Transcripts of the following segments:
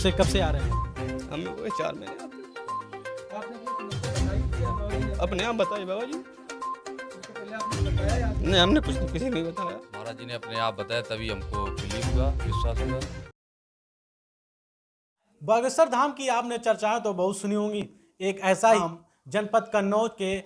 कब से आ रहे हैं? हमें वो 4 महीने अपने आप बताइए बाबा जी। नहीं, हमने कुछ किसी नहीं बताया। महाराज जी ने अपने आप बताया, तभी हमको बिलीव हुआ, विश्वास हुआ। बागेश्वर धाम की आपने चर्चाएं तो बहुत सुनी होंगी। एक ऐसा ही जनपद कन्नौज के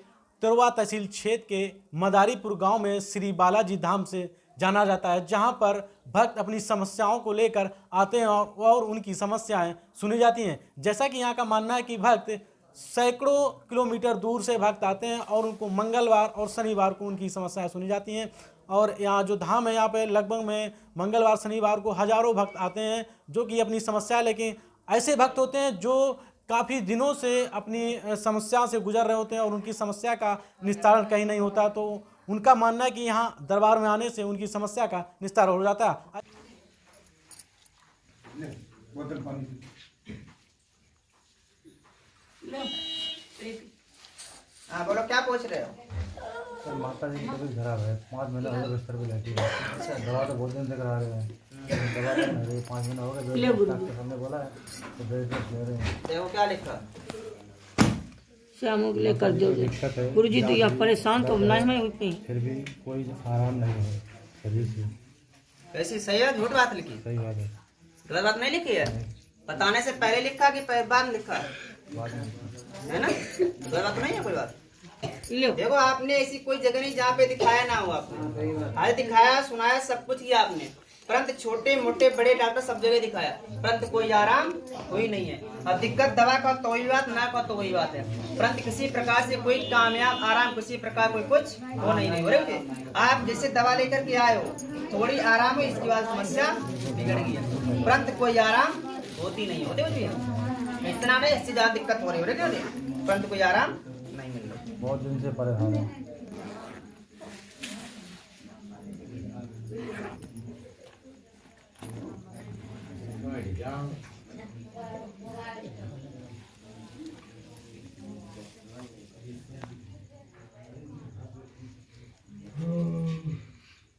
तिरवा तहसील क्षेत्र के मदारीपुर गांव में श्री बालाजी धाम से जाना जाता है, जहां पर भक्त अपनी समस्याओं को लेकर आते हैं और उनकी समस्याएं सुनी जाती हैं। जैसा कि यहाँ का मानना है कि भक्त सैकड़ों किलोमीटर दूर से भक्त आते हैं और उनको मंगलवार और शनिवार को उनकी समस्याएं सुनी जाती हैं। और यहाँ जो धाम है, यहाँ पे लगभग में मंगलवार शनिवार को हजारों भक्त आते हैं, जो कि अपनी समस्या लेके ऐसे भक्त होते हैं जो काफ़ी दिनों से अपनी समस्या से गुजर रहे होते हैं और उनकी समस्या का निस्तारण कहीं नहीं होता। तो उनका मानना है कि यहाँ दरबार में आने से उनकी समस्या का निस्तारण हो जाता है। हाँ बोलो, क्या पूछ रहे हो? सर माता जी की तबीयत खराब है, 5 महीने हो गए बिस्तर पे लेटी है। अच्छा, दवा तो बहुत दिन से करा रहे हैं, दवा तो नहीं रही, 5 महीने हो गए। डॉक्टर साहब ने बोला है तो बेड रेस्ट ले रहे हैं। देखो क्या लिखा, शामों के लिए कर दो। दिक्कत है गुरु जी तो यहाँ परेशान तो नहीं मैं हुई, फिर भी कोई आराम नहीं है शरीर से। वैसे सही है, झूठ बात लिखी? सही बात है। गलत बात नहीं लिखी है? बताने से पहले लिखा कि बाद में लिखा बात है ना? गलत बात नहीं है कोई बात। लो देखो आपने ऐसी कोई जगह नहीं जहाँ पे दिखाया ना हो, आपने आज दिखाया सुनाया सब कुछ किया आपने, परंतु छोटे मोटे बड़े डॉक्टर सब जगह दिखाया, परंतु कोई आराम कोई नहीं है। अब दिक्कत दवा का तो वही बात, ना का तो वही बात है, परंतु किसी प्रकार से कोई कामयाब आराम किसी प्रकार कोई कुछ हो नहीं है। आप जैसे दवा लेकर के आए हो, थोड़ी आराम है, इसके बाद समस्या बिगड़ गई है, परंतु कोई आराम होती नहीं होती भैया। इतना नहीं, इससे ज्यादा दिक्कत हो रही है, परंतु कोई आराम नहीं मिल रहा। बहुत दिन से परेशान है।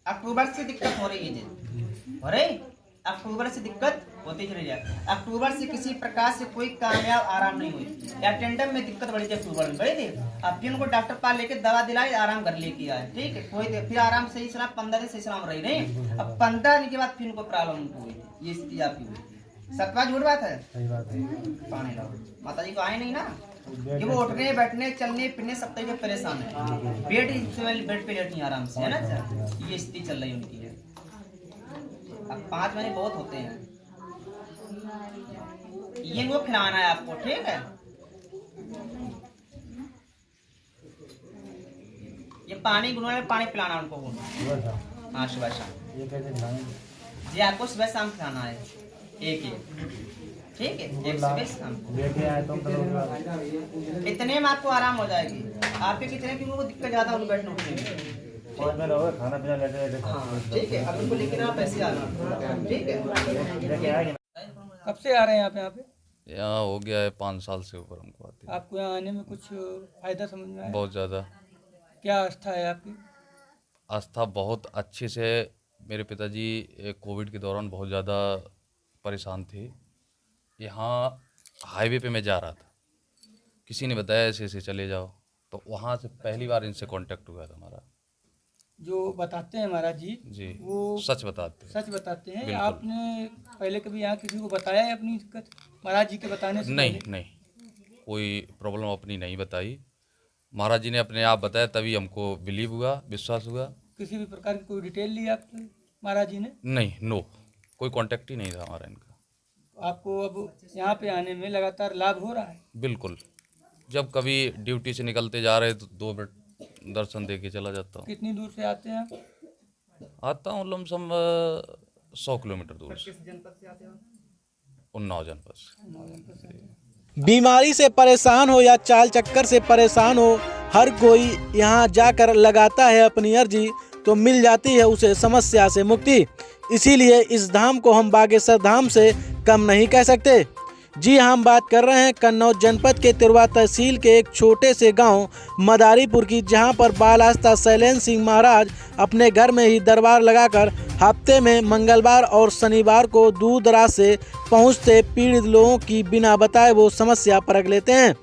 अक्टूबर से दिक्कत हो रही है जी, हो रही अक्टूबर से दिक्कत होती चली जाए। अक्टूबर से किसी प्रकार से कोई कामयाब आराम नहीं हुई, अटेंडम में दिक्कत बढ़ी थी, अक्टूबर में बड़ी थी। अब फिर उनको डॉक्टर पास लेके दवा दिलाई, आराम कर ले किया है, ठीक है, कोई फिर आराम सही सलाम 15 दिन सही सलाम रही नहीं। अब 15 दिन के बाद फिर उनको प्रॉब्लम हुई, ये स्थिति आपकी हुई। सत्वा झूठ बात है? सही बात है। पानी लाओ, माता जी को आए नहीं ना, कि वो उठने बैठने चलने फिरने सब तरीके परेशान है, बेड पे लेटनी आराम से, है ना? ये स्थिति चल रही उनकी है। अब 5 महीने बहुत होते हैं, ये वो खिलाना है आपको, ठीक है? ये पानी गुनगुना पानी पिलाना उनको, हाँ सुबह शाम। ये कैसे खिलाएंगे? जी आपको सुबह शाम खिलाना है, एक ठीक है, एक सुबह शाम लेके आए तो इतने में आपको आराम हो जाएगी। आपके कितने की उनको दिक्कत ज्यादा उनको बैठने उठने में, 5 महीने हो गए, खाना पीना लेटे हाँ ठीक है। अब उनको लेके ना पैसे आना, ठीक है? लेके आएंगे। कब से आ रहे हैं आप यहाँ पे? यहाँ हो गया है 5 साल से ऊपर हमको आते हैं। आपको यहाँ आने में कुछ फायदा समझ में आया? बहुत ज़्यादा क्या आस्था है आपकी? आस्था बहुत अच्छे से। मेरे पिताजी कोविड के दौरान बहुत ज़्यादा परेशान थे। यहाँ हाईवे पे मैं जा रहा था, किसी ने बताया ऐसे ऐसे चले जाओ, तो वहाँ से पहली बार इनसे कांटेक्ट हुआ था हमारा। जो बताते हैं महाराज जी वो सच बताते हैं। सच बताते हैं। बिल्कुल। आपने पहले कभी यहाँ किसी को बताया है अपनी दिक्कत महाराज जी के बताने से? नहीं पहले? नहीं, कोई प्रॉब्लम अपनी नहीं बताई। महाराज जी ने अपने आप बताया, तभी हमको बिलीव हुआ, विश्वास हुआ। किसी भी प्रकार की कोई डिटेल ली आपने महाराज जी ने? नहीं, नो, कोई कांटेक्ट ही नहीं था हमारा इनका। आपको अब यहाँ पे आने में लगातार लाभ हो रहा है? बिल्कुल। जब कभी ड्यूटी से निकलते जा रहे तो 2 मिनट दर्शन दे के चला जाता हूँ। कितनी दूर से आते हैं आप? आता हूँ लमसम 100 किलोमीटर दूर से। उन्नाव जनपद से। बीमारी से परेशान हो या चाल चक्कर से परेशान हो, हर कोई यहाँ जाकर लगाता है अपनी अर्जी, तो मिल जाती है उसे समस्या से मुक्ति। इसीलिए इस धाम को हम बागेश्वर धाम से कम नहीं कह सकते। जी हाँ, हम बात कर रहे हैं कन्नौज जनपद के तिरवा तहसील के एक छोटे से गांव मदारीपुर की, जहां पर बाल आस्था शैलेंद्र सिंह महाराज अपने घर में ही दरबार लगाकर हफ्ते में मंगलवार और शनिवार को दूर दराज से पहुंचते पीड़ित लोगों की बिना बताए वो समस्या परख लेते हैं।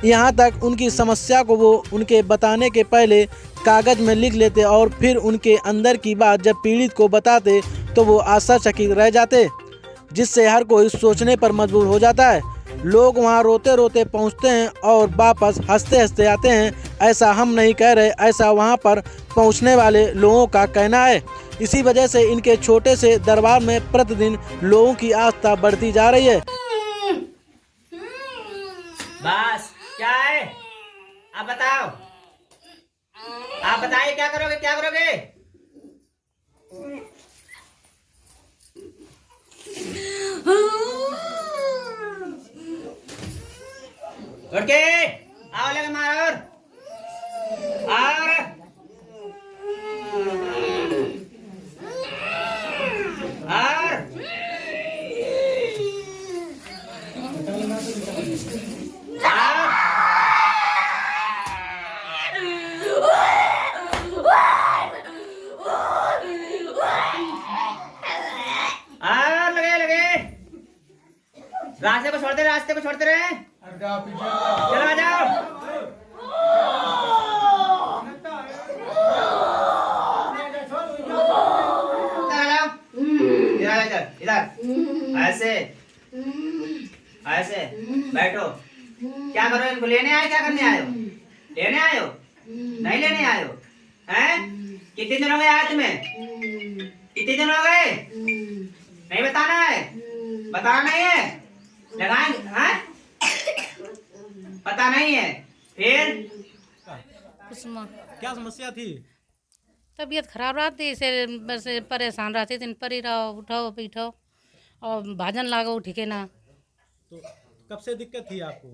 यहां तक उनकी समस्या को वो उनके बताने के पहले कागज में लिख लेते और फिर उनके अंदर की बात जब पीड़ित को बताते तो वो आश्चर्यचकित रह जाते, जिससे हर कोई सोचने पर मजबूर हो जाता है। लोग वहां रोते रोते पहुंचते हैं और वापस हंसते हंसते आते हैं। ऐसा हम नहीं कह रहे, ऐसा वहां पर पहुंचने वाले लोगों का कहना है। इसी वजह से इनके छोटे से दरबार में प्रतिदिन लोगों की आस्था बढ़ती जा रही है। बस क्या है, आप बताओ, आप बताइए क्या करोगे, क्या करोगे? उठ के आओ, लगे मारो और रास्ते को छोड़ते रहे। चलो आ जाओ। इधर ऐसे ऐसे बैठो। क्या करो, इनको लेने आए, क्या करने आए हो? लेने आए हो, नहीं लेने आए हो? हैं? कितने दिन हो गए आए तुम्हें? कितने दिन हो गए? नहीं बताना है, बताना नहीं है, लगाएंगे हैं? पता नहीं है फिर? क्या समस्या थी? तबीयत खराब रहती से बस परेशान रहती दिन पर ही रहो, उठो बैठो और भाजन लागो ठीक है ना। तो कब से दिक्कत थी आपको?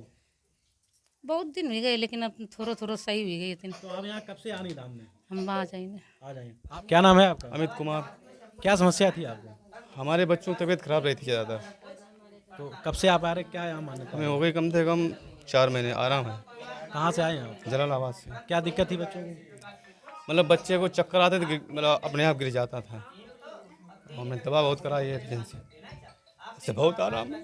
बहुत दिन हो गए लेकिन अब थोड़ा थोड़ा सही हो गई थी। तो आप यहाँ कब से आनी धाम में? हम आ जाएंगे। आ जाएंगे। आप क्या नाम है आपका? अमित कुमार। क्या समस्या थी आपको? हमारे बच्चों की तबीयत खराब रहती है ज़्यादा। तो कब से आप आ रहे, क्या यहाँ मान्यता? हमें हो गई कम से कम 4 महीने, आराम है। कहाँ से आए हैं आप? जलालाबाद से। क्या दिक्कत थी बच्चों को? मतलब बच्चे को चक्कर आते थे, मतलब अपने आप गिर जाता था। हमने दवा बहुत कराई है एजेंसी से, बहुत आराम है।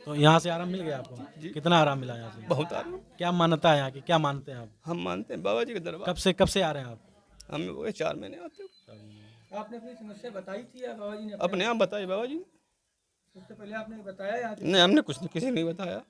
तो यहाँ से आराम मिल गया आपको? कितना आराम मिला यहाँ से? बहुत आराम। क्या मान्यता है यहाँ की, क्या मानते हैं आप? हम मानते हैं बाबा जी के दरबार। कब से आ रहे हैं आप? हमें वो 4 महीने आते हैं। आपने अपनी समस्या बताई थी या बाबा जी ने अपने आप बताइए बाबा जी। सबसे पहले आपने बताया या नहीं, हमने कुछ किसी ने नहीं बताया।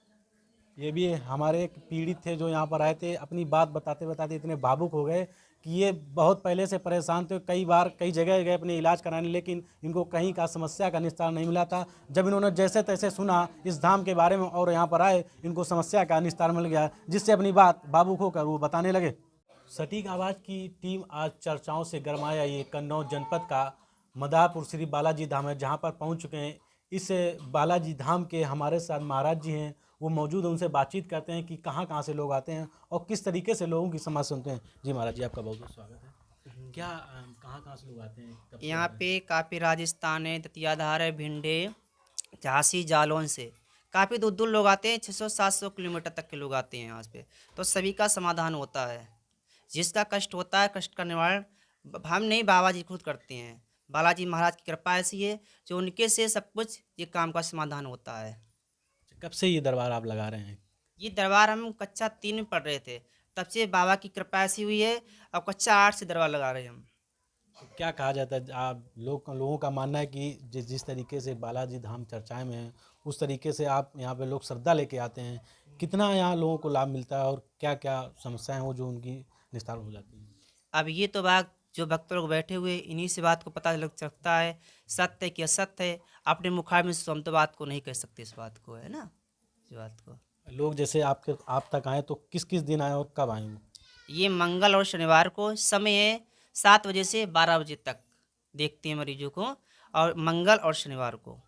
ये भी हमारे एक पीड़ित थे जो यहाँ पर आए थे, अपनी बात बताते बताते इतने भावुक हो गए कि ये बहुत पहले से परेशान थे। कई बार कई जगह गए अपने इलाज कराने, लेकिन इनको कहीं का समस्या का निस्तार नहीं मिला था। जब इन्होंने जैसे तैसे सुना इस धाम के बारे में और यहाँ पर आए, इनको समस्या का निस्तार मिल गया, जिससे अपनी बात भावुक होकर वो बताने लगे। सटीक आवाज़ की टीम आज चर्चाओं से गरमाया ये कन्नौज जनपद का मदारपुर श्री बालाजी धाम है, जहाँ पर पहुँच चुके हैं। इस बालाजी धाम के हमारे साथ महाराज जी हैं, वो मौजूद हैं, उनसे बातचीत करते हैं कि कहाँ कहाँ से लोग आते हैं और किस तरीके से लोगों की समस्या सुनते हैं। जी महाराज जी, आपका बहुत बहुत स्वागत है। क्या कहाँ कहाँ से लोग आते हैं? कब से यहाँ पे काफ़ी राजस्थान है, दतियाधार है, भिंडे, झांसी, जालौन से काफ़ी दूर दूर लोग आते हैं। 600-700 किलोमीटर तक के लोग आते हैं यहाँ पे। तो सभी का समाधान होता है। जिसका कष्ट होता है, कष्ट का निवारण हम नहीं, बाबा जी खुद करते हैं। बालाजी महाराज की कृपा ऐसी है जो उनके से सब कुछ ये काम का समाधान होता है। कब से ये दरबार आप लगा रहे हैं? ये दरबार हम कक्षा 3 में पढ़ रहे थे, तब से बाबा की कृपा ऐसी हुई है। अब कक्षा 8 से दरबार लगा रहे हैं हम। तो क्या कहा जाता है, आप लोगों का मानना है कि जिस तरीके से बालाजी धाम चर्चाएं में है, उस तरीके से आप यहाँ पे लोग श्रद्धा लेके आते हैं। कितना यहाँ लोगों को लाभ मिलता है और क्या क्या समस्याएं हो जो उनकी निस्तार हो जाती है? अब ये तो बात जो भक्त लोग बैठे हुए इन्हीं से बात को पता लग सकता है, सत्य है कि असत्य है। अपने मुखार में से हम तो बात को नहीं कह सकते, इस बात को, है ना, इस बात को। लोग जैसे आप तक आए तो किस किस दिन आए और कब आए वो? ये मंगल और शनिवार को समय है 7 बजे से 12 बजे तक देखते हैं मरीजों को, और मंगल और शनिवार को।